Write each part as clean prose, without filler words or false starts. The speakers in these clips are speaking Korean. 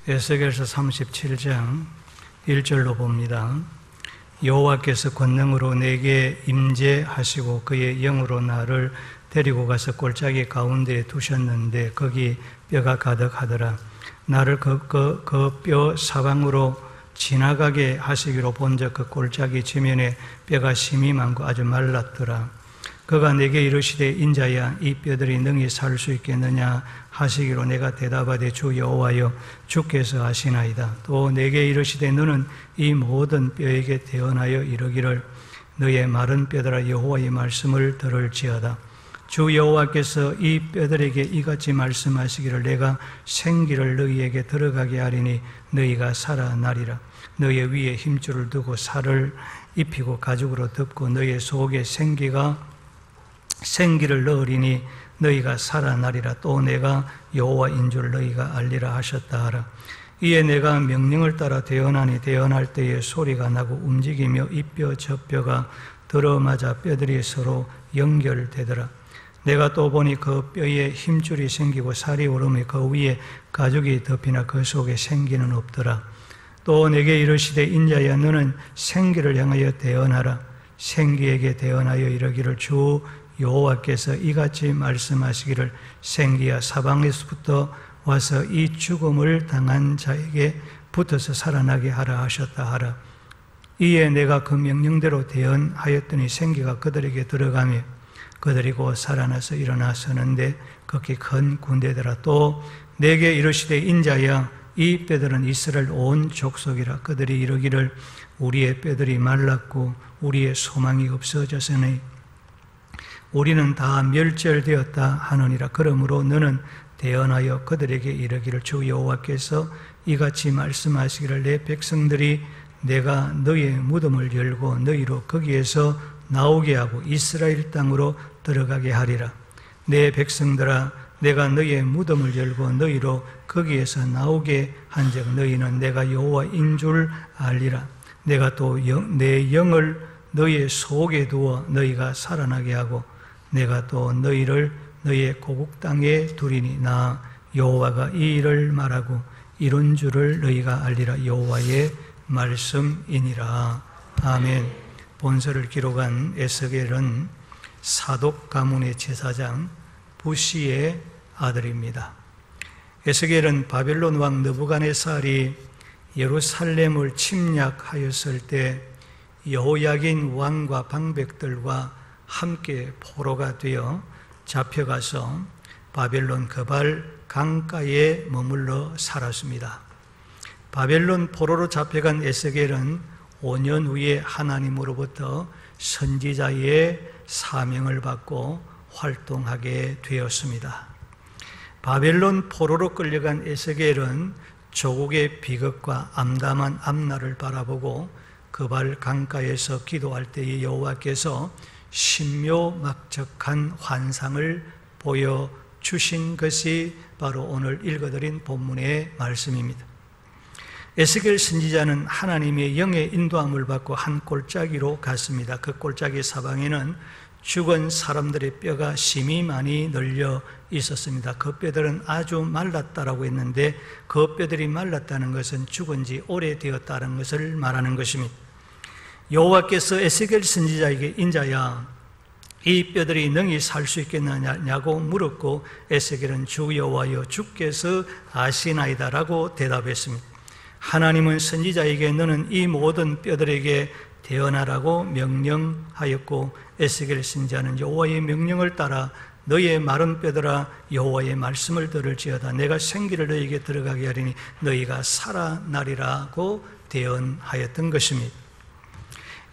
에스겔서 37장 1절로 봅니다. 여호와께서 권능으로 내게 임재하시고 그의 영으로 나를 데리고 가서 골짜기 가운데에 두셨는데 거기 뼈가 가득하더라. 나를 그 뼈 사방으로 지나가게 하시기로 본즉 그 골짜기 지면에 뼈가 심이 많고 아주 말랐더라. 그가 내게 이르시되 인자야 이 뼈들이 능히 살 수 있겠느냐 하시기로 내가 대답하되 주 여호와여 주께서 하시나이다. 또 내게 이르시되 너는 이 모든 뼈에게 대언하여 이르기를 너의 마른 뼈들아 여호와의 말씀을 들을지어다. 주 여호와께서 이 뼈들에게 이같이 말씀하시기를 내가 생기를 너희에게 들어가게 하리니 너희가 살아나리라. 너희 위에 힘줄을 두고 살을 입히고 가죽으로 덮고 너희 속에 생기를 넣으리니 너희가 살아나리라. 또 내가 여호와인 줄 너희가 알리라 하셨다 하라. 이에 내가 명령을 따라 대언하니 대언할 때에 소리가 나고 움직이며 이 뼈 저 뼈가 들어맞아 뼈들이 서로 연결되더라. 내가 또 보니 그 뼈에 힘줄이 생기고 살이 오르며 그 위에 가죽이 덮이나 그 속에 생기는 없더라. 또 내게 이르시되 인자야 너는 생기를 향하여 대언하라. 생기에게 대언하여 이르기를 주 여호와께서 이같이 말씀하시기를 생기야 사방에서부터 와서 이 죽음을 당한 자에게 붙어서 살아나게 하라 하셨다 하라. 이에 내가 그 명령대로 대언하였더니 생기가 그들에게 들어가며 그들이 곧 살아나서 일어나 서는데 극히 큰 군대더라. 또 내게 이르시되 인자야 이 뼈들은 이스라엘 온 족속이라. 그들이 이르기를 우리의 뼈들이 말랐고 우리의 소망이 없어졌으니 우리는 다 멸절되었다 하느니라. 그러므로 너는 대언하여 그들에게 이르기를 주 여호와께서 이같이 말씀하시기를 내 백성들이 내가 너희의 무덤을 열고 너희로 거기에서 나오게 하고 이스라엘 땅으로 들어가게 하리라. 내 백성들아 내가 너희의 무덤을 열고 너희로 거기에서 나오게 한즉 너희는 내가 여호와인 줄 알리라. 내가 또 내 영을 너희의 속에 두어 너희가 살아나게 하고 내가 또 너희를 너희의 고국 땅에 두리니 나 여호와가 이 일을 말하고 이룬 줄을 너희가 알리라. 여호와의 말씀이니라. 아멘. 본서를 기록한 에스겔은 사독 가문의 제사장 부시의 아들입니다. 에스겔은 바벨론 왕 느부갓네살이 예루살렘을 침략하였을 때 여호야긴 왕과 방백들과 함께 포로가 되어 잡혀가서 바벨론 거발 강가에 머물러 살았습니다. 바벨론 포로로 잡혀간 에스겔은 5년 후에 하나님으로부터 선지자의 사명을 받고 활동하게 되었습니다. 바벨론 포로로 끌려간 에스겔은 조국의 비극과 암담한 앞날을 바라보고 거발 강가에서 기도할 때에 여호와께서 신묘막적한 환상을 보여주신 것이 바로 오늘 읽어드린 본문의 말씀입니다. 에스겔 선지자는 하나님의 영의 인도함을 받고 한 골짜기로 갔습니다. 그 골짜기 사방에는 죽은 사람들의 뼈가 심히 많이 널려 있었습니다. 그 뼈들은 아주 말랐다라고 했는데 그 뼈들이 말랐다는 것은 죽은 지 오래되었다는 것을 말하는 것입니다. 여호와께서 에스겔 선지자에게 인자야 이 뼈들이 능히 살 수 있겠느냐고 물었고 에스겔은 주 여호와여 주께서 아시나이다 라고 대답했습니다. 하나님은 선지자에게 너는 이 모든 뼈들에게 대언하라고 명령하였고 에스겔 선지자는 여호와의 명령을 따라 너희의 마른 뼈들아 여호와의 말씀을 들을지어다. 내가 생기를 너희에게 들어가게 하리니 너희가 살아나리라고 대언하였던 것입니다.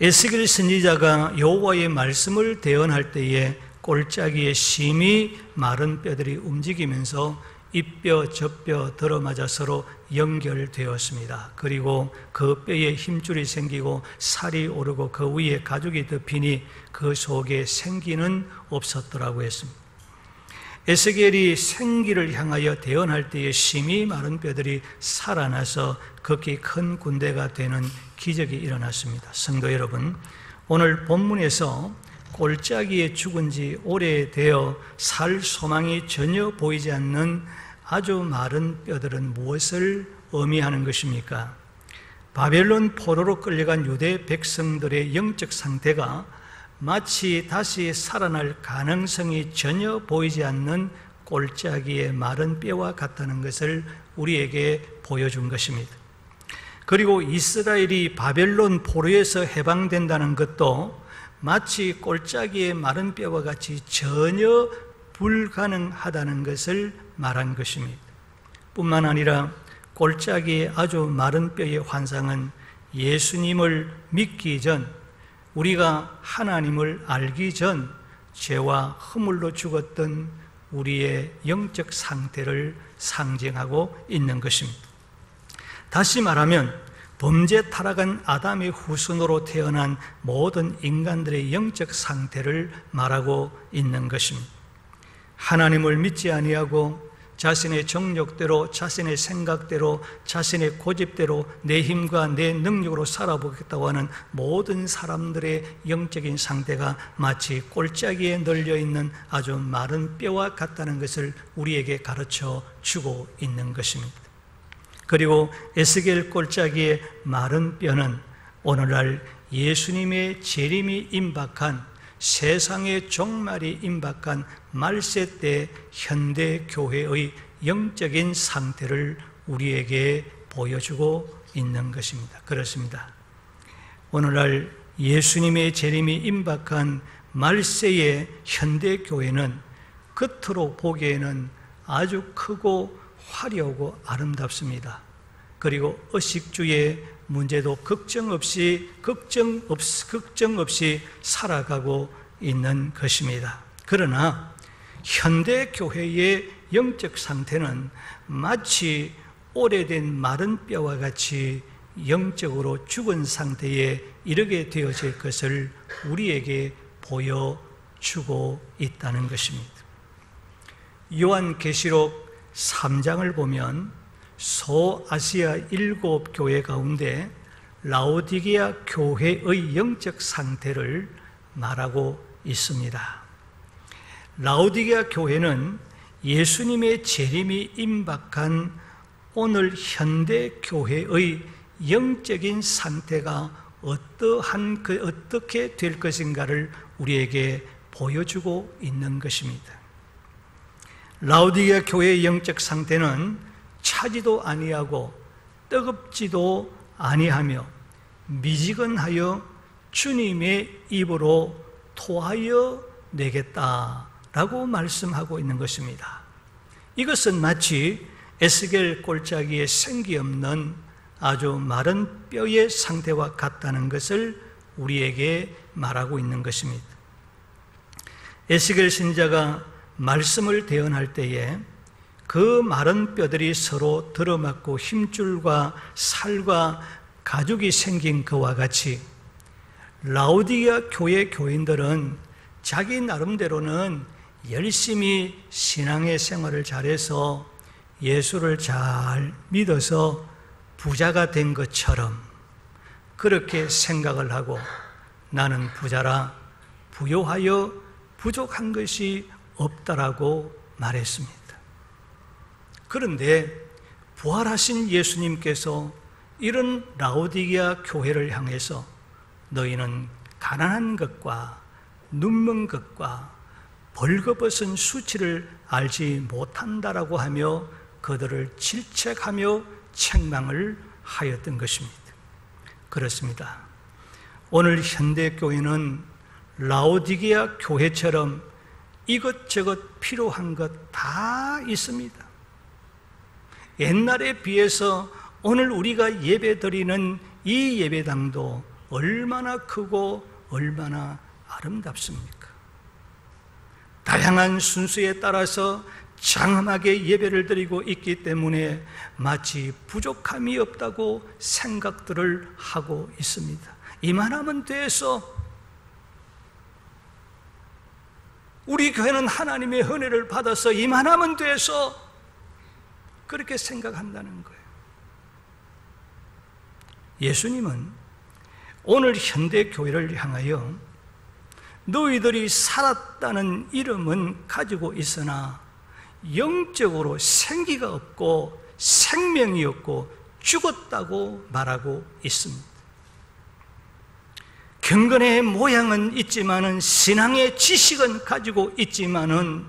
에스겔 선지자가 여호와의 말씀을 대언할 때에 골짜기에 심히 마른 뼈들이 움직이면서 이 뼈 저 뼈 들어맞아 서로 연결되었습니다. 그리고 그 뼈에 힘줄이 생기고 살이 오르고 그 위에 가죽이 덮이니 그 속에 생기는 없었더라고 했습니다. 에스겔이 생기를 향하여 대언할 때에 심히 마른 뼈들이 살아나서 극히 큰 군대가 되는 기적이 일어났습니다. 성도 여러분, 오늘 본문에서 골짜기에 죽은 지 오래되어 살 소망이 전혀 보이지 않는 아주 마른 뼈들은 무엇을 의미하는 것입니까? 바벨론 포로로 끌려간 유대 백성들의 영적 상태가 마치 다시 살아날 가능성이 전혀 보이지 않는 꼴짜기의 마른 뼈와 같다는 것을 우리에게 보여준 것입니다. 그리고 이스라엘이 바벨론 포로에서 해방된다는 것도 마치 꼴짜기의 마른 뼈와 같이 전혀 불가능하다는 것을 말한 것입니다. 뿐만 아니라 꼴짜기의 아주 마른 뼈의 환상은 예수님을 믿기 전, 우리가 하나님을 알기 전 죄와 허물로 죽었던 우리의 영적 상태를 상징하고 있는 것입니다. 다시 말하면 범죄 타락한 아담의 후손으로 태어난 모든 인간들의 영적 상태를 말하고 있는 것입니다. 하나님을 믿지 아니하고 자신의 정욕대로, 자신의 생각대로, 자신의 고집대로 내 힘과 내 능력으로 살아보겠다고 하는 모든 사람들의 영적인 상태가 마치 꼴짜기에 널려있는 아주 마른 뼈와 같다는 것을 우리에게 가르쳐 주고 있는 것입니다. 그리고 에스겔 꼴짜기의 마른 뼈는 오늘날 예수님의 재림이 임박한, 세상의 종말이 임박한 말세 때 현대 교회의 영적인 상태를 우리에게 보여주고 있는 것입니다. 그렇습니다. 오늘날 예수님의 재림이 임박한 말세의 현대 교회는 겉으로 보기에는 아주 크고 화려하고 아름답습니다. 그리고 의식주의 문제도 걱정 없이 살아가고 있는 것입니다. 그러나 현대 교회의 영적 상태는 마치 오래된 마른 뼈와 같이 영적으로 죽은 상태에 이르게 되어질 것을 우리에게 보여주고 있다는 것입니다. 요한계시록 3장을 보면 소아시아 7교회 가운데 라오디게아 교회의 영적 상태를 말하고 있습니다. 라오디게아 교회는 예수님의 재림이 임박한 오늘 현대 교회의 영적인 상태가 어떻게 될 것인가를 우리에게 보여주고 있는 것입니다. 라오디게아 교회의 영적 상태는 차지도 아니하고 뜨겁지도 아니하며 미지근하여 주님의 입으로 토하여 내겠다라고 말씀하고 있는 것입니다. 이것은 마치 에스겔 꼴짜기의 생기 없는 아주 마른 뼈의 상태와 같다는 것을 우리에게 말하고 있는 것입니다. 에스겔 선지자가 말씀을 대언할 때에 그 마른 뼈들이 서로 들어맞고 힘줄과 살과 가죽이 생긴 그와 같이 라오디게아 교회 교인들은 자기 나름대로는 열심히 신앙의 생활을 잘해서 예수를 잘 믿어서 부자가 된 것처럼 그렇게 생각을 하고 나는 부자라 부요하여 부족한 것이 없다라고 말했습니다. 그런데 부활하신 예수님께서 이런 라오디게아 교회를 향해서 너희는 가난한 것과 눈먼 것과 벌거벗은 수치를 알지 못한다라고 하며 그들을 질책하며 책망을 하였던 것입니다. 그렇습니다. 오늘 현대교회는 라오디게아 교회처럼 이것저것 필요한 것 다 있습니다. 옛날에 비해서 오늘 우리가 예배드리는 이 예배당도 얼마나 크고 얼마나 아름답습니까? 다양한 순수에 따라서 장엄하게 예배를 드리고 있기 때문에 마치 부족함이 없다고 생각들을 하고 있습니다. 이만하면 돼서 우리 교회는 하나님의 은혜를 받아서 이만하면 돼서 그렇게 생각한다는 거예요. 예수님은 오늘 현대 교회를 향하여 너희들이 살았다는 이름은 가지고 있으나 영적으로 생기가 없고 생명이 없고 죽었다고 말하고 있습니다. 경건의 모양은 있지만은, 신앙의 지식은 가지고 있지만은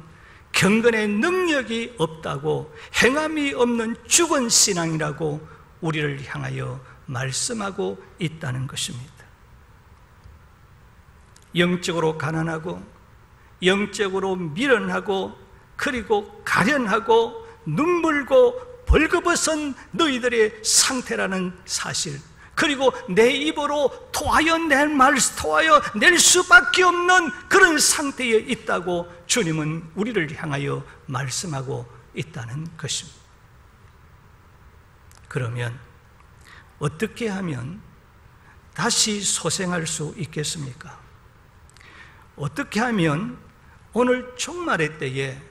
경건의 능력이 없다고, 행함이 없는 죽은 신앙이라고 우리를 향하여 말씀하고 있다는 것입니다. 영적으로 가난하고, 영적으로 미련하고, 그리고 가련하고 눈물고 벌거벗은 너희들의 상태라는 사실, 그리고 내 입으로 토하여 낼 수밖에 없는 그런 상태에 있다고 주님은 우리를 향하여 말씀하고 있다는 것입니다. 그러면 어떻게 하면 다시 소생할 수 있겠습니까? 어떻게 하면 오늘 종말의 때에,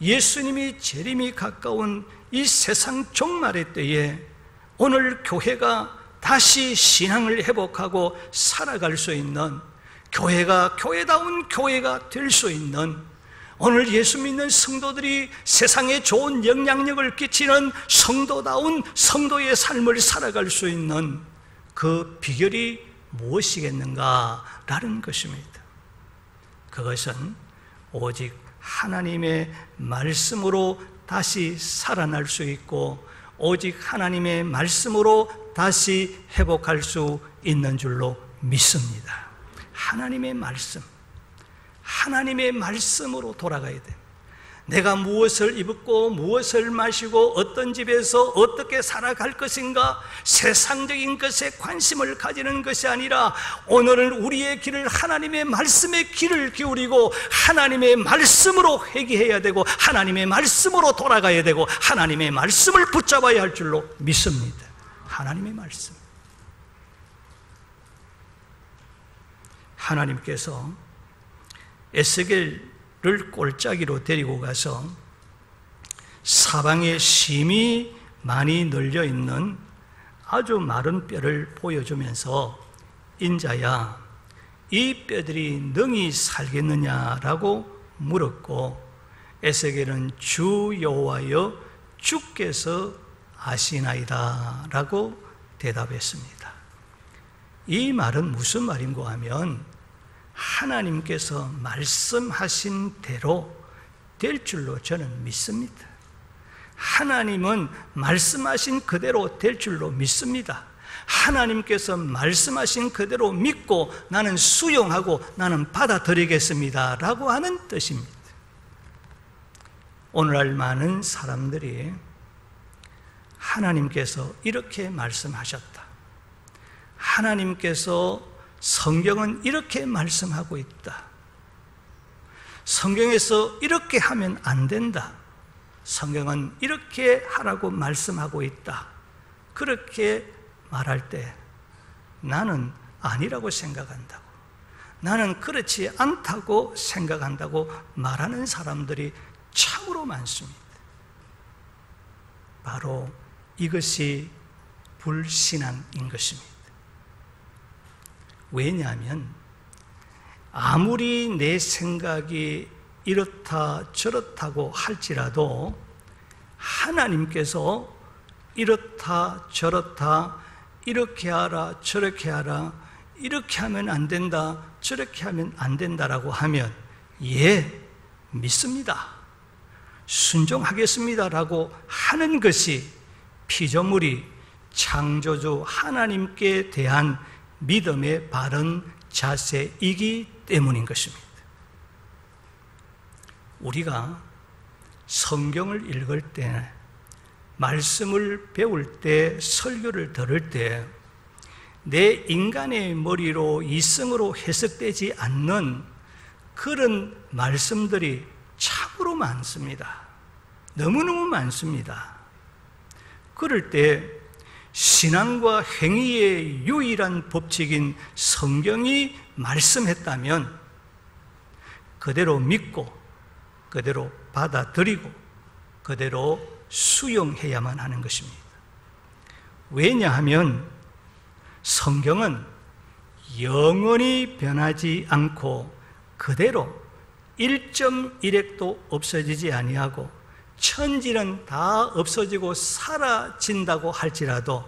예수님이 재림이 가까운 이 세상 종말의 때에 오늘 교회가 다시 신앙을 회복하고 살아갈 수 있는, 교회가 교회다운 교회가 될 수 있는, 오늘 예수 믿는 성도들이 세상에 좋은 영향력을 끼치는 성도다운 성도의 삶을 살아갈 수 있는 그 비결이 무엇이겠는가라는 것입니다. 그것은 오직 하나님의 말씀으로 다시 살아날 수 있고, 오직 하나님의 말씀으로 다시 회복할 수 있는 줄로 믿습니다. 하나님의 말씀, 하나님의 말씀으로 돌아가야 돼. 내가 무엇을 입고 무엇을 마시고 어떤 집에서 어떻게 살아갈 것인가, 세상적인 것에 관심을 가지는 것이 아니라 오늘은 우리의 길을 하나님의 말씀의 길을 기울이고 하나님의 말씀으로 회개해야 되고 하나님의 말씀으로 돌아가야 되고 하나님의 말씀을 붙잡아야 할 줄로 믿습니다. 하나님의 말씀. 하나님께서 에스겔을 골짜기로 데리고 가서 사방에 심이 많이 널려있는 아주 마른 뼈를 보여주면서, 인자야, 이 뼈들이 능히 살겠느냐라고 물었고, 에스겔은 주 여호와여 주께서 아시나이다 라고 대답했습니다. 이 말은 무슨 말인가 하면, 하나님께서 말씀하신 대로 될 줄로 저는 믿습니다. 하나님은 말씀하신 그대로 될 줄로 믿습니다. 하나님께서 말씀하신 그대로 믿고 나는 수용하고 나는 받아들이겠습니다 라고 하는 뜻입니다. 오늘날 많은 사람들이 하나님께서 이렇게 말씀하셨다, 하나님께서 성경은 이렇게 말씀하고 있다, 성경에서 이렇게 하면 안 된다, 성경은 이렇게 하라고 말씀하고 있다, 그렇게 말할 때 나는 아니라고 생각한다고, 나는 그렇지 않다고 생각한다고 말하는 사람들이 참으로 많습니다. 바로 이것이 불신앙인 것입니다. 왜냐하면 아무리 내 생각이 이렇다 저렇다고 할지라도 하나님께서 이렇다 저렇다, 이렇게 하라 저렇게 하라, 이렇게 하면 안 된다 저렇게 하면 안 된다라고 하면 예, 믿습니다, 순종하겠습니다라고 하는 것이 피조물이 창조주 하나님께 대한 믿음의 바른 자세이기 때문인 것입니다. 우리가 성경을 읽을 때, 말씀을 배울 때, 설교를 들을 때 내 인간의 머리로 이성으로 해석되지 않는 그런 말씀들이 참으로 많습니다. 너무너무 많습니다. 그럴 때 신앙과 행위의 유일한 법칙인 성경이 말씀했다면 그대로 믿고 그대로 받아들이고 그대로 수용해야만 하는 것입니다. 왜냐하면 성경은 영원히 변하지 않고 그대로 1.1획도 없어지지 아니하고 천지는 다 없어지고 사라진다고 할지라도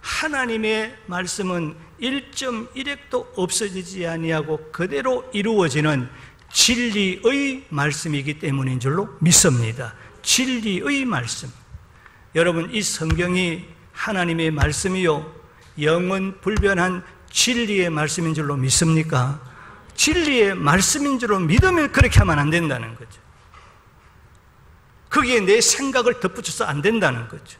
하나님의 말씀은 1.1핵도 없어지지 아니하고 그대로 이루어지는 진리의 말씀이기 때문인 줄로 믿습니다. 진리의 말씀. 여러분, 이 성경이 하나님의 말씀이요 영원 불변한 진리의 말씀인 줄로 믿습니까? 진리의 말씀인 줄로 믿으면 그렇게 하면 안 된다는 거죠. 거기에 내 생각을 덧붙여서 안 된다는 거죠.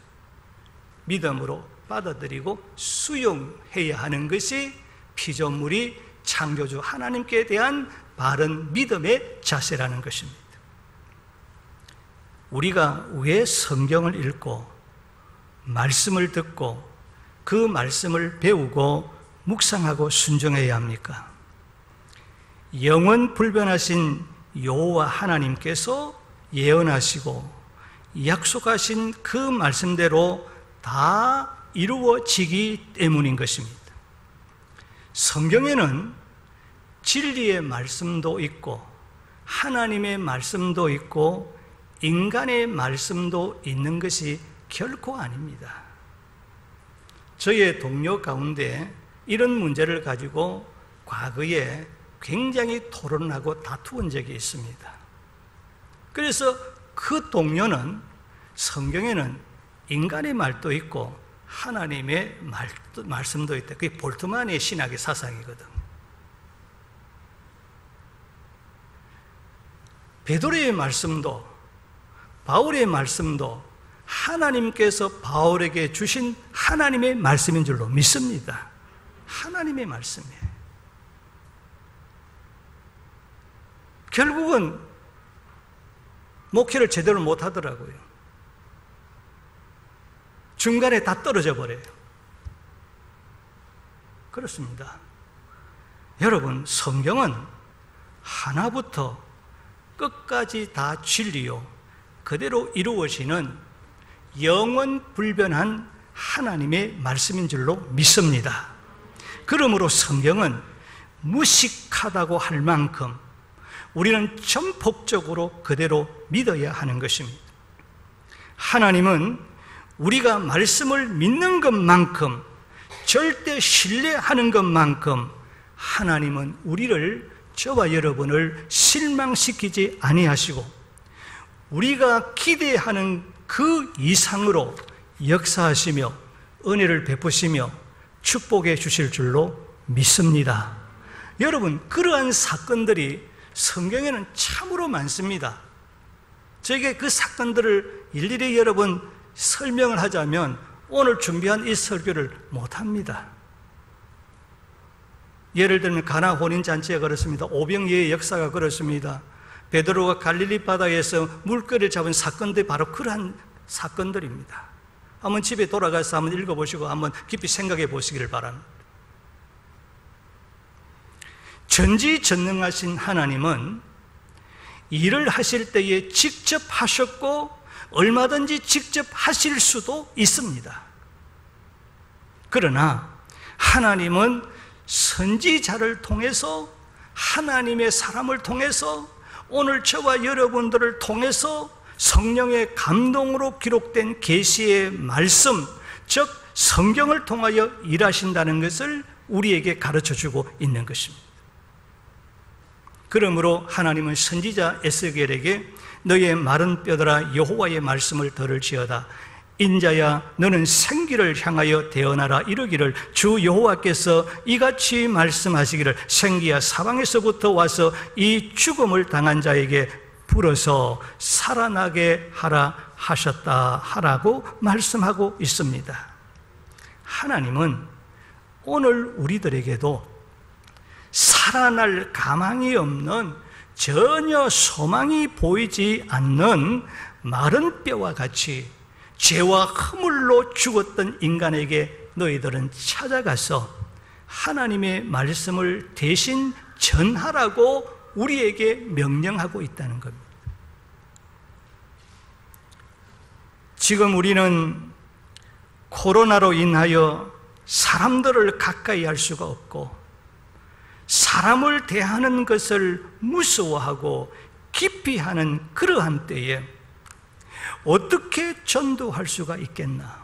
믿음으로 받아들이고 수용해야 하는 것이 피조물이 창조주 하나님께 대한 바른 믿음의 자세라는 것입니다. 우리가 왜 성경을 읽고 말씀을 듣고 그 말씀을 배우고 묵상하고 순종해야 합니까? 영원 불변하신 여호와 하나님께서 예언하시고 약속하신 그 말씀대로 다 이루어지기 때문인 것입니다. 성경에는 진리의 말씀도 있고 하나님의 말씀도 있고 인간의 말씀도 있는 것이 결코 아닙니다. 저의 동료 가운데 이런 문제를 가지고 과거에 굉장히 토론하고 다투은 적이 있습니다. 그래서 그 동료는 성경에는 인간의 말도 있고 하나님의 말씀도 있다. 그게 볼트만의 신학의 사상이거든. 베드로의 말씀도 바울의 말씀도 하나님께서 바울에게 주신 하나님의 말씀인 줄로 믿습니다. 하나님의 말씀이에요. 결국은 목회를 제대로 못하더라고요. 중간에 다 떨어져 버려요. 그렇습니다. 여러분, 성경은 하나부터 끝까지 다 진리요 그대로 이루어지는 영원 불변한 하나님의 말씀인 줄로 믿습니다. 그러므로 성경은 무식하다고 할 만큼 우리는 전폭적으로 그대로 믿어야 하는 것입니다. 하나님은 우리가 말씀을 믿는 것만큼, 절대 신뢰하는 것만큼 하나님은 우리를, 저와 여러분을 실망시키지 아니하시고 우리가 기대하는 그 이상으로 역사하시며 은혜를 베푸시며 축복해 주실 줄로 믿습니다. 여러분, 그러한 사건들이 성경에는 참으로 많습니다. 저에게 그 사건들을 일일이 여러분 설명을 하자면 오늘 준비한 이 설교를 못합니다. 예를 들면 가나 혼인잔치가 그렇습니다. 오병이의 역사가 그렇습니다. 베드로가 갈릴리 바다에서 물고기를 잡은 사건들이 바로 그러한 사건들입니다. 한번 집에 돌아가서 한번 읽어보시고 한번 깊이 생각해 보시기를 바랍니다. 전지전능하신 하나님은 일을 하실 때에 직접 하셨고 얼마든지 직접 하실 수도 있습니다. 그러나 하나님은 선지자를 통해서, 하나님의 사람을 통해서, 오늘 저와 여러분들을 통해서 성령의 감동으로 기록된 계시의 말씀, 즉 성경을 통하여 일하신다는 것을 우리에게 가르쳐주고 있는 것입니다. 그러므로 하나님은 선지자 에스겔에게 너의 마른 뼈들아 여호와의 말씀을 들을지어다. 인자야 너는 생기를 향하여 대언하라. 이르기를 주 여호와께서 이같이 말씀하시기를 생기야 사방에서부터 와서 이 죽음을 당한 자에게 불어서 살아나게 하라 하셨다 하라고 말씀하고 있습니다. 하나님은 오늘 우리들에게도 살아날 가망이 없는, 전혀 소망이 보이지 않는 마른 뼈와 같이 죄와 허물로 죽었던 인간에게 너희들은 찾아가서 하나님의 말씀을 대신 전하라고 우리에게 명령하고 있다는 겁니다. 지금 우리는 코로나로 인하여 사람들을 가까이 할 수가 없고 사람을 대하는 것을 무서워하고 기피하는 그러한 때에 어떻게 전도할 수가 있겠나?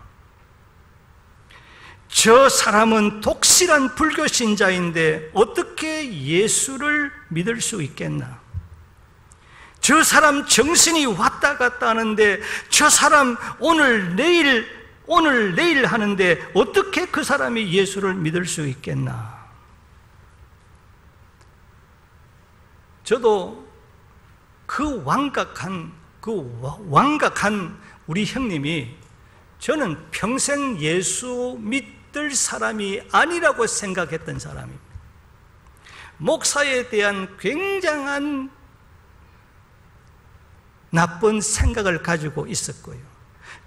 저 사람은 독실한 불교 신자인데 어떻게 예수를 믿을 수 있겠나? 저 사람 정신이 왔다 갔다 하는데, 저 사람 오늘 내일 하는데 어떻게 그 사람이 예수를 믿을 수 있겠나? 저도 그 완각한 우리 형님이, 저는 평생 예수 믿을 사람이 아니라고 생각했던 사람입니다. 목사에 대한 굉장한 나쁜 생각을 가지고 있었고요,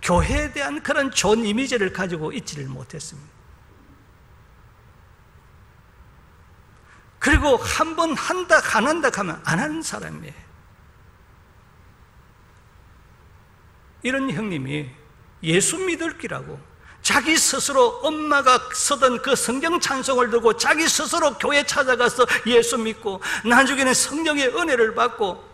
교회에 대한 그런 좋은 이미지를 가지고 있지를 못했습니다. 그리고 한번 한다 안 한다 하면 안 하는 사람이에요. 이런 형님이 예수 믿을 기라고 자기 스스로 엄마가 쓰던 그 성경 찬송을 들고 자기 스스로 교회 찾아가서 예수 믿고 나중에는 성령의 은혜를 받고,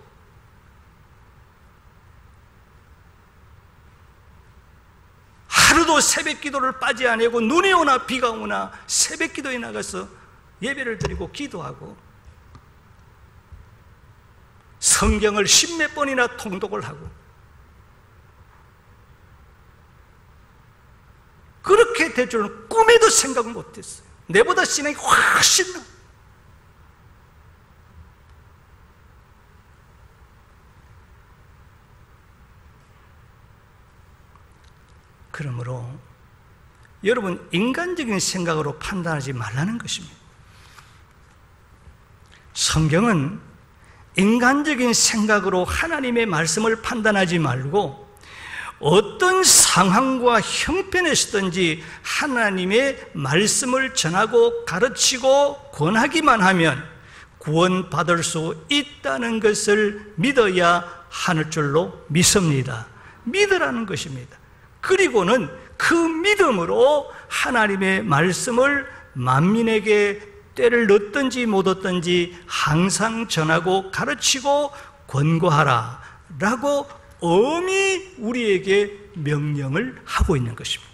하루도 새벽 기도를 빠지 아니하고 눈이 오나 비가 오나 새벽 기도에 나가서 예배를 드리고 기도하고 성경을 10몇 번이나 통독을 하고, 그렇게 될 줄은 꿈에도 생각 못했어요. 내보다 신앙이 훨씬 나. 그러므로 여러분, 인간적인 생각으로 판단하지 말라는 것입니다. 성경은 인간적인 생각으로 하나님의 말씀을 판단하지 말고 어떤 상황과 형편에서든지 하나님의 말씀을 전하고 가르치고 권하기만 하면 구원받을 수 있다는 것을 믿어야 하는 줄로 믿습니다. 믿으라는 것입니다. 그리고는 그 믿음으로 하나님의 말씀을 만민에게 때를 넣든지 못 얻든지 항상 전하고 가르치고 권고하라 라고 엄히 우리에게 명령을 하고 있는 것입니다.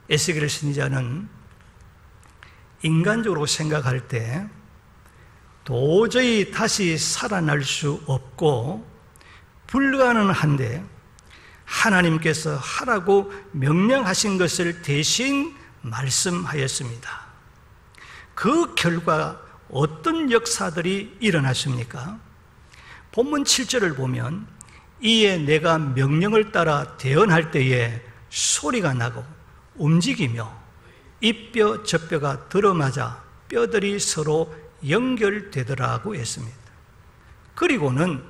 에스겔 선지자는 인간적으로 생각할 때 도저히 다시 살아날 수 없고 불가능한데 하나님께서 하라고 명령하신 것을 대신 말씀하였습니다. 그 결과 어떤 역사들이 일어났습니까? 본문 7절을 보면 이에 내가 명령을 따라 대언할 때에 소리가 나고 움직이며 이뼈 저뼈가 들어맞아 뼈들이 서로 연결되더라고 했습니다. 그리고는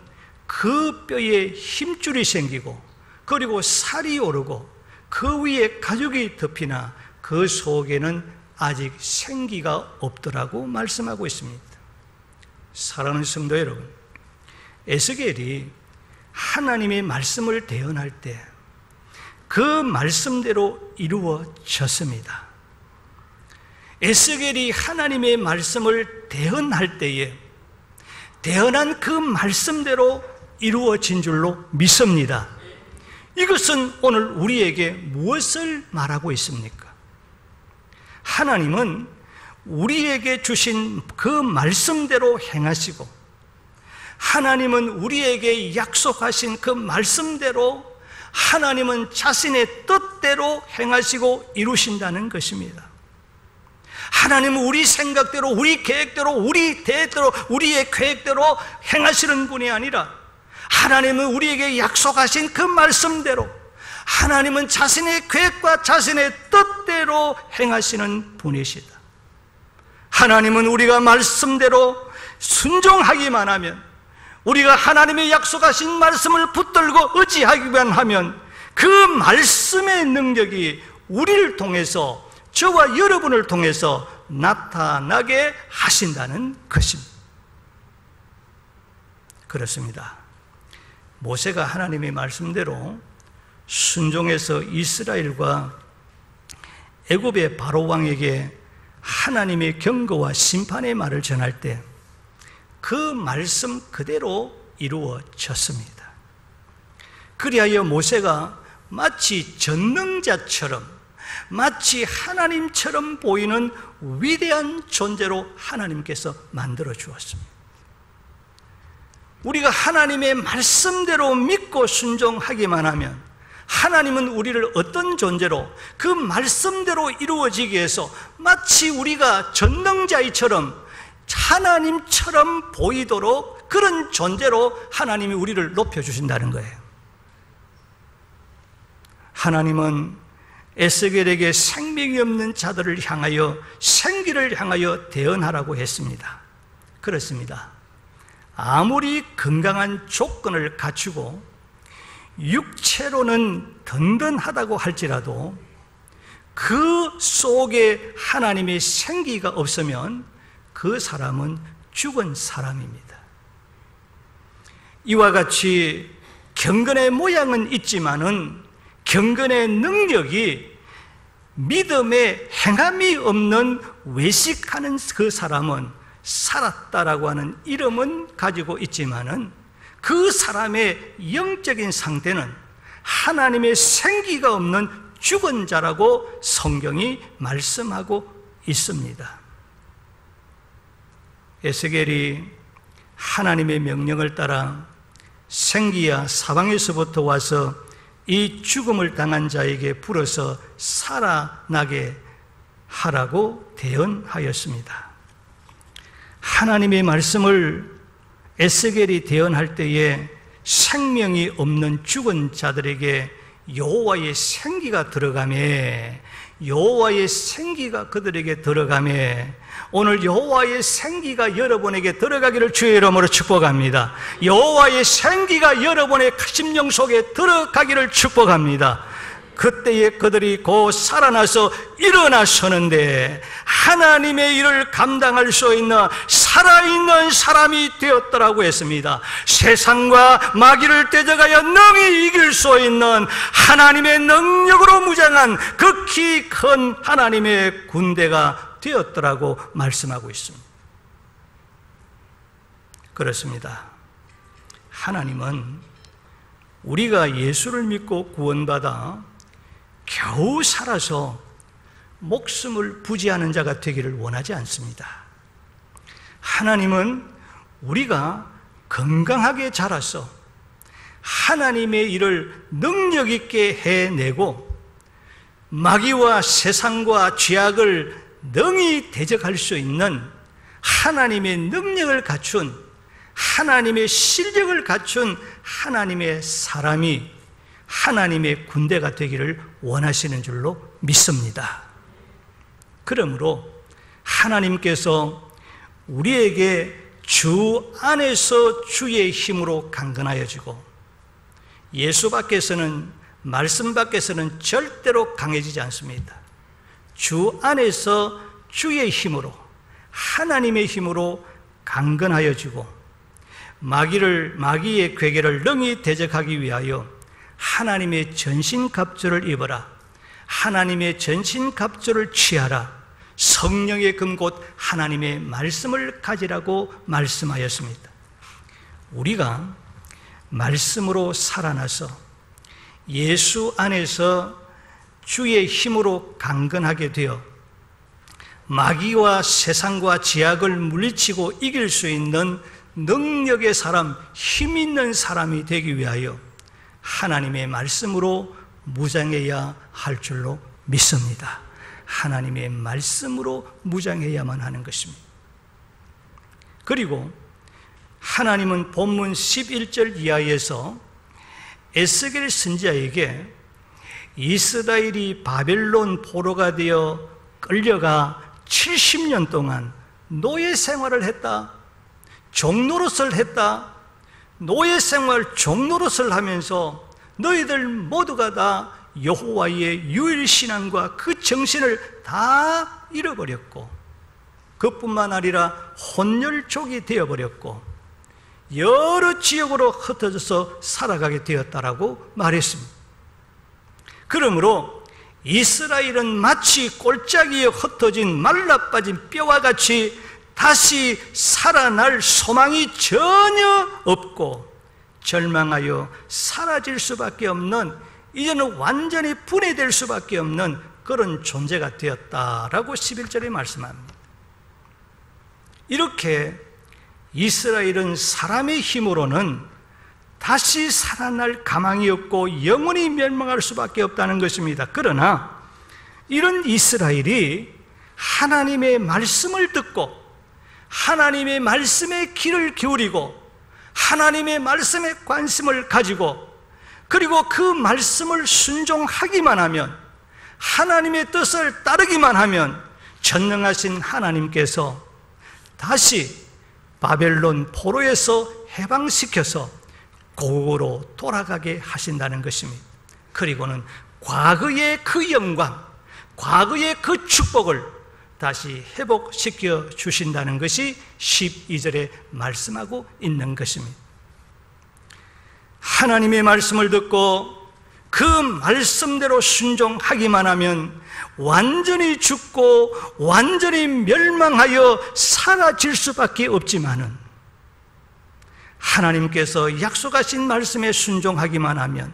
그 뼈에 힘줄이 생기고 그리고 살이 오르고 그 위에 가죽이 덮이나 그 속에는 아직 생기가 없더라고 말씀하고 있습니다. 사랑하는 성도 여러분, 에스겔이 하나님의 말씀을 대언할 때 그 말씀대로 이루어졌습니다. 에스겔이 하나님의 말씀을 대언할 때에 대언한 그 말씀대로 이루어진 줄로 믿습니다. 이것은 오늘 우리에게 무엇을 말하고 있습니까? 하나님은 우리에게 주신 그 말씀대로 행하시고 하나님은 우리에게 약속하신 그 말씀대로 하나님은 자신의 뜻대로 행하시고 이루신다는 것입니다. 하나님은 우리 생각대로, 우리 계획대로, 우리 대대로, 우리의 계획대로 행하시는 분이 아니라 하나님은 우리에게 약속하신 그 말씀대로 하나님은 자신의 계획과 자신의 뜻대로 행하시는 분이시다. 하나님은 우리가 말씀대로 순종하기만 하면, 우리가 하나님의 약속하신 말씀을 붙들고 의지하기만 하면 그 말씀의 능력이 우리를 통해서, 저와 여러분을 통해서 나타나게 하신다는 것입니다. 그렇습니다. 모세가 하나님의 말씀대로 순종해서 이스라엘과 애굽의 바로 왕에게 하나님의 경고와 심판의 말을 전할 때 그 말씀 그대로 이루어졌습니다. 그리하여 모세가 마치 전능자처럼, 마치 하나님처럼 보이는 위대한 존재로 하나님께서 만들어 주었습니다. 우리가 하나님의 말씀대로 믿고 순종하기만 하면 하나님은 우리를 어떤 존재로, 그 말씀대로 이루어지기 위해서 마치 우리가 전능자이처럼 하나님처럼 보이도록 그런 존재로 하나님이 우리를 높여주신다는 거예요. 하나님은 에스겔에게 생명이 없는 자들을 향하여 생기를 향하여 대언하라고 했습니다. 그렇습니다. 아무리 건강한 조건을 갖추고 육체로는 든든하다고 할지라도 그 속에 하나님의 생기가 없으면 그 사람은 죽은 사람입니다. 이와 같이 경건의 모양은 있지만은 경건의 능력이 믿음의 행함이 없는 외식하는 그 사람은 살았다라고 하는 이름은 가지고 있지만은 그 사람의 영적인 상태는 하나님의 생기가 없는 죽은 자라고 성경이 말씀하고 있습니다. 에스겔이 하나님의 명령을 따라 생기야 사방에서부터 와서 이 죽음을 당한 자에게 불어서 살아나게 하라고 대언하였습니다. 하나님의 말씀을 에스겔이 대언할 때에 생명이 없는 죽은 자들에게 여호와의 생기가 들어가매, 여호와의 생기가 그들에게 들어가매, 오늘 여호와의 생기가 여러분에게 들어가기를 주의 이름으로 축복합니다. 여호와의 생기가 여러분의 심령 속에 들어가기를 축복합니다. 그때에 그들이 곧 살아나서 일어나서는데 하나님의 일을 감당할 수 있는 살아있는 사람이 되었더라고 했습니다. 세상과 마귀를 대적하여 능히 이길 수 있는 하나님의 능력으로 무장한 극히 큰 하나님의 군대가 되었더라고 말씀하고 있습니다. 그렇습니다. 하나님은 우리가 예수를 믿고 구원받아 겨우 살아서 목숨을 부지하는 자가 되기를 원하지 않습니다. 하나님은 우리가 건강하게 자라서 하나님의 일을 능력 있게 해내고 마귀와 세상과 죄악을 능히 대적할 수 있는 하나님의 능력을 갖춘, 하나님의 실력을 갖춘 하나님의 사람이 하나님의 군대가 되기를 원하시는 줄로 믿습니다. 그러므로 하나님께서 우리에게 주 안에서 주의 힘으로 강건하여지고 예수 밖에서는, 말씀 밖에서는 절대로 강해지지 않습니다. 주 안에서 주의 힘으로, 하나님의 힘으로 강건하여지고 마귀의 괴계를 능히 대적하기 위하여 하나님의 전신갑주를 입어라, 하나님의 전신갑주를 취하라, 성령의 금 곧 하나님의 말씀을 가지라고 말씀하였습니다. 우리가 말씀으로 살아나서 예수 안에서 주의 힘으로 강건하게 되어 마귀와 세상과 죄악을 물리치고 이길 수 있는 능력의 사람, 힘 있는 사람이 되기 위하여 하나님의 말씀으로 무장해야 할 줄로 믿습니다. 하나님의 말씀으로 무장해야만 하는 것입니다. 그리고 하나님은 본문 11절 이하에서 에스겔 선지자에게 이스라엘이 바벨론 포로가 되어 끌려가 70년 동안 노예 생활을 했다, 종노릇을 했다, 노예 생활 종노릇을 하면서 너희들 모두가 다 여호와의 유일신앙과 그 정신을 다 잃어버렸고 그뿐만 아니라 혼혈족이 되어버렸고 여러 지역으로 흩어져서 살아가게 되었다라고 말했습니다. 그러므로 이스라엘은 마치 골짜기에 흩어진 말라빠진 뼈와 같이 다시 살아날 소망이 전혀 없고 절망하여 사라질 수밖에 없는, 이제는 완전히 분해될 수밖에 없는 그런 존재가 되었다라고 11절에 말씀합니다. 이렇게 이스라엘은 사람의 힘으로는 다시 살아날 가망이 없고 영원히 멸망할 수밖에 없다는 것입니다. 그러나 이런 이스라엘이 하나님의 말씀을 듣고 하나님의 말씀에 귀를 기울이고 하나님의 말씀에 관심을 가지고 그리고 그 말씀을 순종하기만 하면, 하나님의 뜻을 따르기만 하면 전능하신 하나님께서 다시 바벨론 포로에서 해방시켜서 고국으로 돌아가게 하신다는 것입니다. 그리고는 과거의 그 영광, 과거의 그 축복을 다시 회복시켜 주신다는 것이 12절에 말씀하고 있는 것입니다. 하나님의 말씀을 듣고 그 말씀대로 순종하기만 하면 완전히 죽고 완전히 멸망하여 사라질 수밖에 없지만은, 하나님께서 약속하신 말씀에 순종하기만 하면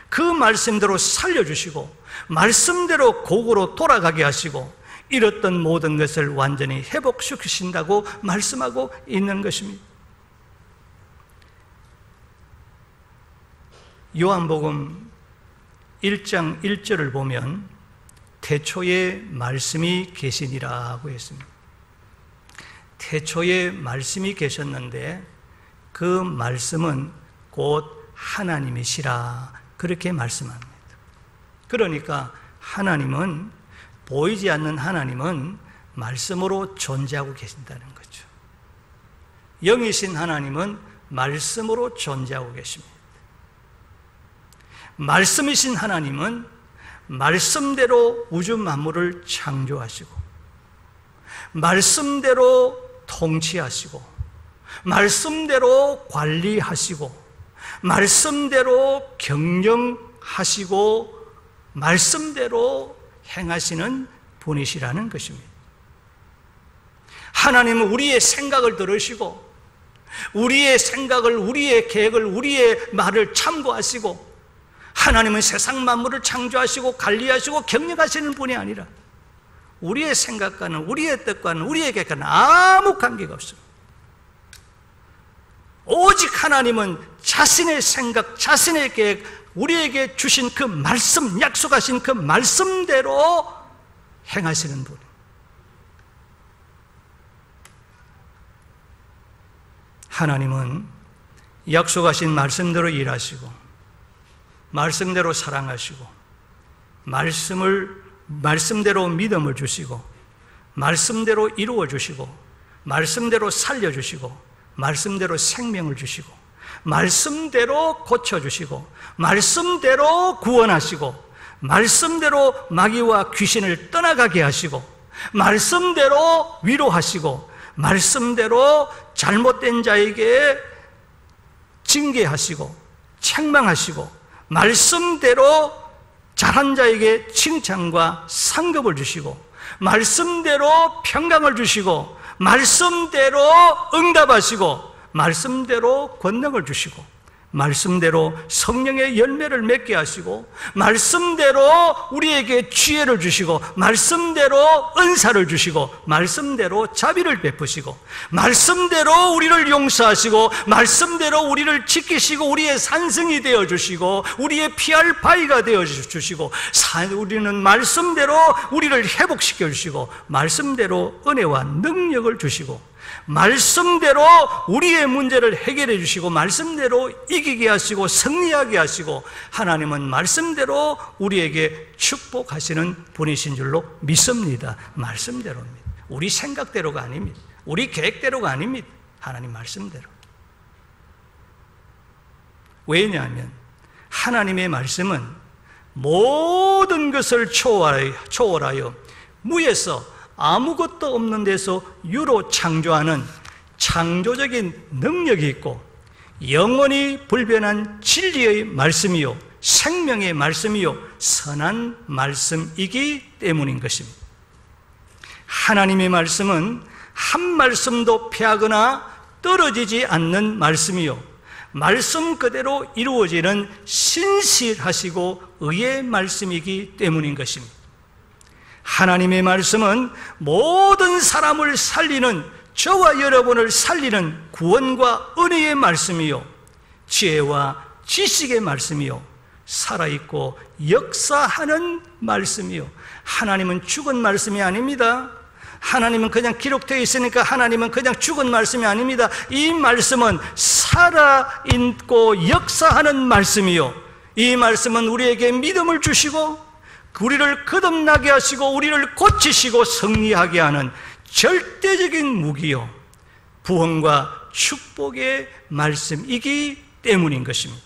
그 말씀대로 살려주시고 말씀대로 고국으로 돌아가게 하시고 잃었던 모든 것을 완전히 회복시키신다고 말씀하고 있는 것입니다. 요한복음 1장 1절을 보면 태초에 말씀이 계시니라고 했습니다. 태초에 말씀이 계셨는데 그 말씀은 곧 하나님이시라, 그렇게 말씀합니다. 그러니까 하나님은, 보이지 않는 하나님은 말씀으로 존재하고 계신다는 거죠. 영이신 하나님은 말씀으로 존재하고 계십니다. 말씀이신 하나님은 말씀대로 우주 만물을 창조하시고 말씀대로 통치하시고 말씀대로 관리하시고 말씀대로 경영하시고 말씀대로 행하시는 분이시라는 것입니다. 하나님은 우리의 생각을 들으시고 우리의 생각을, 우리의 계획을, 우리의 말을 참고하시고, 하나님은 세상 만물을 창조하시고 관리하시고 경영하시는 분이 아니라 우리의 생각과는, 우리의 뜻과는, 우리의 계획과는 아무 관계가 없습니다. 오직 하나님은 자신의 생각, 자신의 계획, 우리에게 주신 그 말씀, 약속하신 그 말씀대로 행하시는 분. 하나님은 약속하신 말씀대로 일하시고 말씀대로 사랑하시고 말씀대로 믿음을 주시고 말씀대로 이루어 주시고 말씀대로 살려 주시고 말씀대로 생명을 주시고 말씀대로 고쳐주시고 말씀대로 구원하시고 말씀대로 마귀와 귀신을 떠나가게 하시고 말씀대로 위로하시고 말씀대로 잘못된 자에게 징계하시고 책망하시고 말씀대로 잘한 자에게 칭찬과 상급을 주시고 말씀대로 평강을 주시고 말씀대로 응답하시고 말씀대로 권능을 주시고 말씀대로 성령의 열매를 맺게 하시고 말씀대로 우리에게 지혜를 주시고 말씀대로 은사를 주시고 말씀대로 자비를 베푸시고 말씀대로 우리를 용서하시고 말씀대로 우리를 지키시고 우리의 산성이 되어주시고 우리의 피할 바위가 되어주시고 우리는 말씀대로 우리를 회복시켜 주시고 말씀대로 은혜와 능력을 주시고 말씀대로 우리의 문제를 해결해 주시고 말씀대로 이기게 하시고 승리하게 하시고 하나님은 말씀대로 우리에게 축복하시는 분이신 줄로 믿습니다. 말씀대로입니다. 우리 생각대로가 아닙니다. 우리 계획대로가 아닙니다. 하나님 말씀대로. 왜냐하면 하나님의 말씀은 모든 것을 초월하여 무에서 아무것도 없는 데서 유로 창조하는 창조적인 능력이 있고 영원히 불변한 진리의 말씀이요 생명의 말씀이요 선한 말씀이기 때문인 것입니다. 하나님의 말씀은 한 말씀도 패하거나 떨어지지 않는 말씀이요 말씀 그대로 이루어지는 신실하시고 의의 말씀이기 때문인 것입니다. 하나님의 말씀은 모든 사람을 살리는, 저와 여러분을 살리는 구원과 은혜의 말씀이요, 지혜와 지식의 말씀이요, 살아있고 역사하는 말씀이요. 하나님은 죽은 말씀이 아닙니다. 하나님은 그냥 기록되어 있으니까 하나님은 그냥 죽은 말씀이 아닙니다. 이 말씀은 살아있고 역사하는 말씀이요, 이 말씀은 우리에게 믿음을 주시고 우리를 거듭나게 하시고 우리를 고치시고 승리하게 하는 절대적인 무기요, 구원과 축복의 말씀이기 때문인 것입니다.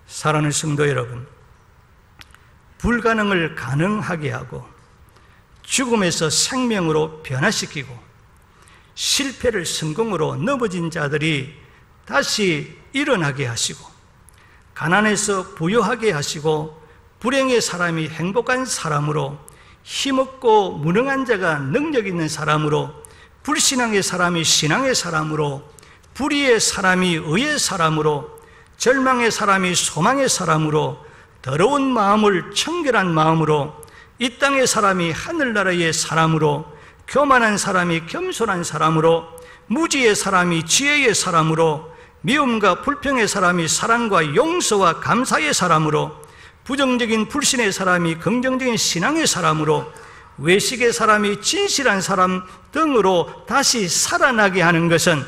사랑하는 성도 여러분, 불가능을 가능하게 하고 죽음에서 생명으로 변화시키고 실패를 성공으로 넘어진 자들이 다시 일어나게 하시고 가난해서 부유하게 하시고 불행의 사람이 행복한 사람으로, 힘없고 무능한 자가 능력 있는 사람으로, 불신앙의 사람이 신앙의 사람으로, 불의의 사람이 의의 사람으로, 절망의 사람이 소망의 사람으로, 더러운 마음을 청결한 마음으로, 이 땅의 사람이 하늘나라의 사람으로, 교만한 사람이 겸손한 사람으로, 무지의 사람이 지혜의 사람으로, 미움과 불평의 사람이 사랑과 용서와 감사의 사람으로, 부정적인 불신의 사람이 긍정적인 신앙의 사람으로, 외식의 사람이 진실한 사람 등으로 다시 살아나게 하는 것은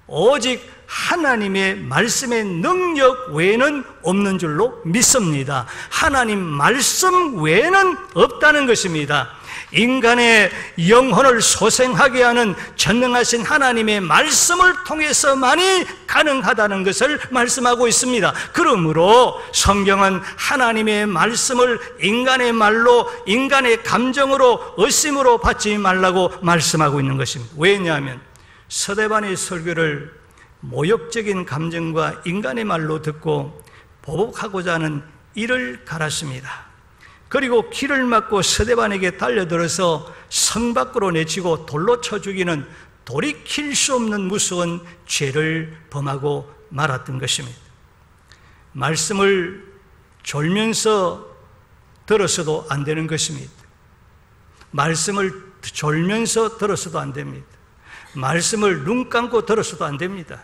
오직 하나님의 말씀의 능력 외에는 없는 줄로 믿습니다. 하나님 말씀 외에는 없다는 것입니다. 인간의 영혼을 소생하게 하는 전능하신 하나님의 말씀을 통해서만이 가능하다는 것을 말씀하고 있습니다. 그러므로 성경은 하나님의 말씀을 인간의 말로, 인간의 감정으로, 의심으로 받지 말라고 말씀하고 있는 것입니다. 왜냐하면 스데반의 설교를 모욕적인 감정과 인간의 말로 듣고 보복하고자 하는 이를 갈았습니다. 그리고 길을 막고 스데반에게 달려들어서 성 밖으로 내치고 돌로 쳐 죽이는 돌이킬 수 없는 무서운 죄를 범하고 말았던 것입니다. 말씀을 졸면서 들었어도 안 되는 것입니다. 말씀을 졸면서 들었어도 안 됩니다. 말씀을 눈 감고 들었어도 안 됩니다.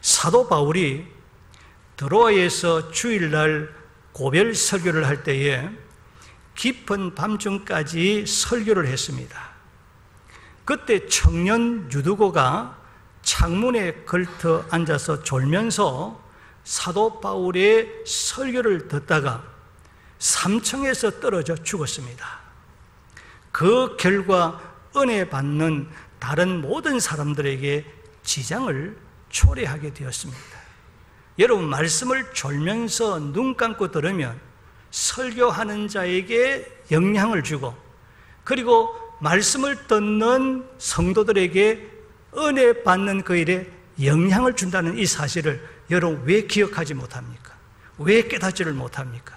사도 바울이 드로아에서 주일날 고별 설교를 할 때에 깊은 밤중까지 설교를 했습니다. 그때 청년 유두고가 창문에 걸터 앉아서 졸면서 사도 바울의 설교를 듣다가 3층에서 떨어져 죽었습니다. 그 결과 은혜 받는 다른 모든 사람들에게 지장을 초래하게 되었습니다. 여러분, 말씀을 졸면서 눈 감고 들으면 설교하는 자에게 영향을 주고, 그리고 말씀을 듣는 성도들에게 은혜 받는 그 일에 영향을 준다는 이 사실을 여러분 왜 기억하지 못합니까? 왜 깨닫지를 못합니까?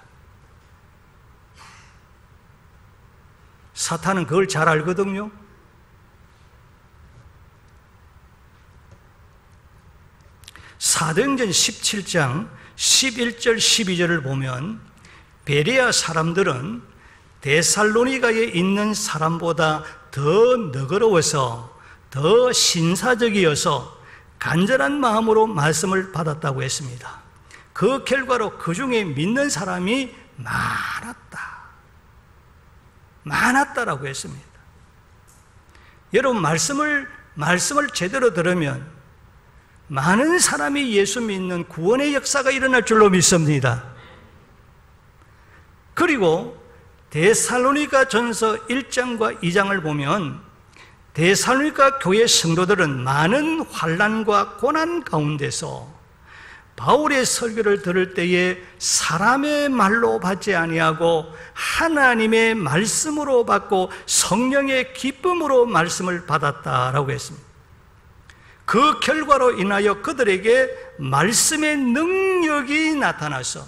사탄은 그걸 잘 알거든요. 사도행전 17장 11절 12절을 보면 베레아 사람들은 데살로니가에 있는 사람보다 더 너그러워서, 더 신사적이어서 간절한 마음으로 말씀을 받았다고 했습니다. 그 결과로 그 중에 믿는 사람이 많았다라고 했습니다. 여러분, 말씀을 제대로 들으면 많은 사람이 예수 믿는 구원의 역사가 일어날 줄로 믿습니다. 그리고 데살로니가 전서 1장과 2장을 보면 데살로니가 교회 성도들은 많은 환난과 고난 가운데서 바울의 설교를 들을 때에 사람의 말로 받지 아니하고 하나님의 말씀으로 받고 성령의 기쁨으로 말씀을 받았다라고 했습니다. 그 결과로 인하여 그들에게 말씀의 능력이 나타나서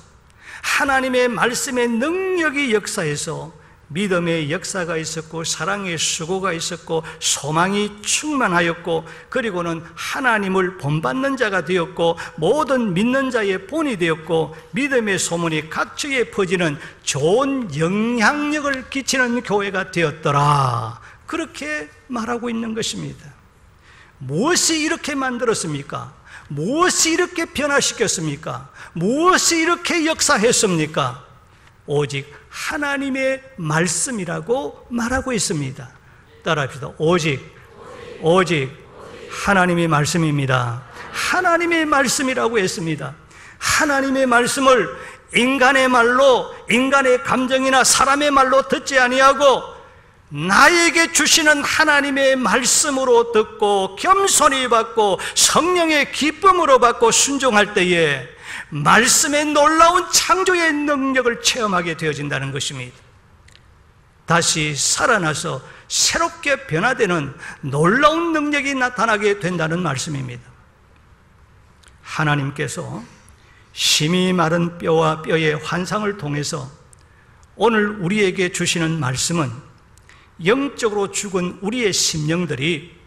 하나님의 말씀의 능력이 역사해서 믿음의 역사가 있었고 사랑의 수고가 있었고 소망이 충만하였고 그리고는 하나님을 본받는 자가 되었고 모든 믿는 자의 본이 되었고 믿음의 소문이 각처에 퍼지는 좋은 영향력을 끼치는 교회가 되었더라. 그렇게 말하고 있는 것입니다. 무엇이 이렇게 만들었습니까? 무엇이 이렇게 변화시켰습니까? 무엇이 이렇게 역사했습니까? 오직 하나님의 말씀이라고 말하고 있습니다. 따라합시다. 오직 하나님의 말씀입니다. 하나님의 말씀이라고 했습니다. 하나님의 말씀을 인간의 말로, 인간의 감정이나 사람의 말로 듣지 아니하고 나에게 주시는 하나님의 말씀으로 듣고 겸손히 받고 성령의 기쁨으로 받고 순종할 때에 말씀의 놀라운 창조의 능력을 체험하게 되어진다는 것입니다. 다시 살아나서 새롭게 변화되는 놀라운 능력이 나타나게 된다는 말씀입니다. 하나님께서 심히 마른 뼈와 뼈의 환상을 통해서 오늘 우리에게 주시는 말씀은 영적으로 죽은 우리의 심령들이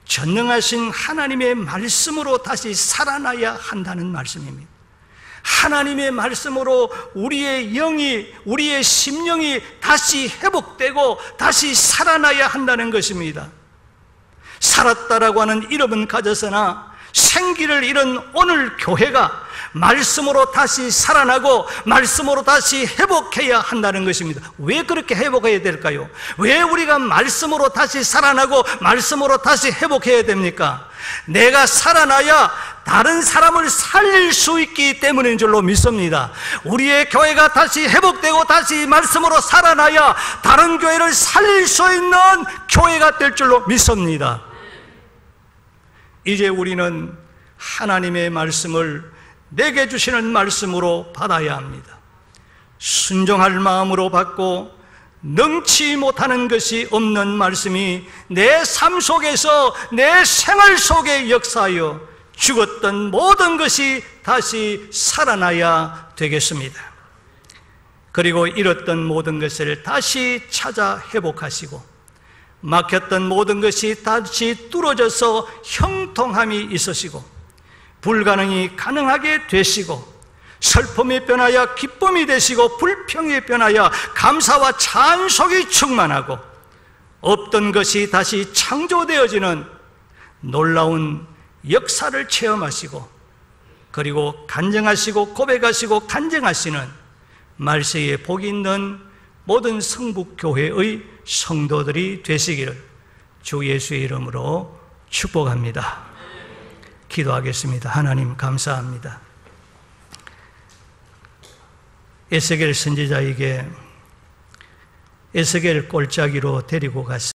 전능하신 하나님의 말씀으로 다시 살아나야 한다는 말씀입니다. 하나님의 말씀으로 우리의 영이, 우리의 심령이 다시 회복되고 다시 살아나야 한다는 것입니다. 살았다라고 하는 이름은 가졌으나 생기를 잃은 오늘 교회가 말씀으로 다시 살아나고 말씀으로 다시 회복해야 한다는 것입니다. 왜 그렇게 회복해야 될까요? 왜 우리가 말씀으로 다시 살아나고 말씀으로 다시 회복해야 됩니까? 내가 살아나야 다른 사람을 살릴 수 있기 때문인 줄로 믿습니다. 우리의 교회가 다시 회복되고 다시 말씀으로 살아나야 다른 교회를 살릴 수 있는 교회가 될 줄로 믿습니다. 이제 우리는 하나님의 말씀을 내게 주시는 말씀으로 받아야 합니다. 순종할 마음으로 받고 능치 못하는 것이 없는 말씀이 내 삶 속에서 내 생활 속에 역사하여 죽었던 모든 것이 다시 살아나야 되겠습니다. 그리고 잃었던 모든 것을 다시 찾아 회복하시고 막혔던 모든 것이 다시 뚫어져서 형통함이 있으시고 불가능이 가능하게 되시고 슬픔이 변하여 기쁨이 되시고 불평이 변하여 감사와 찬송이 충만하고 없던 것이 다시 창조되어지는 놀라운 역사를 체험하시고 그리고 간증하시고 고백하시고 간증하시는 말세에 복이 있는 모든 성북교회의 성도들이 되시기를 주 예수의 이름으로 축복합니다. 기도하겠습니다. 하나님 감사합니다. 에스겔 선지자에게 에스겔 골짜기로 데리고 갔습니다.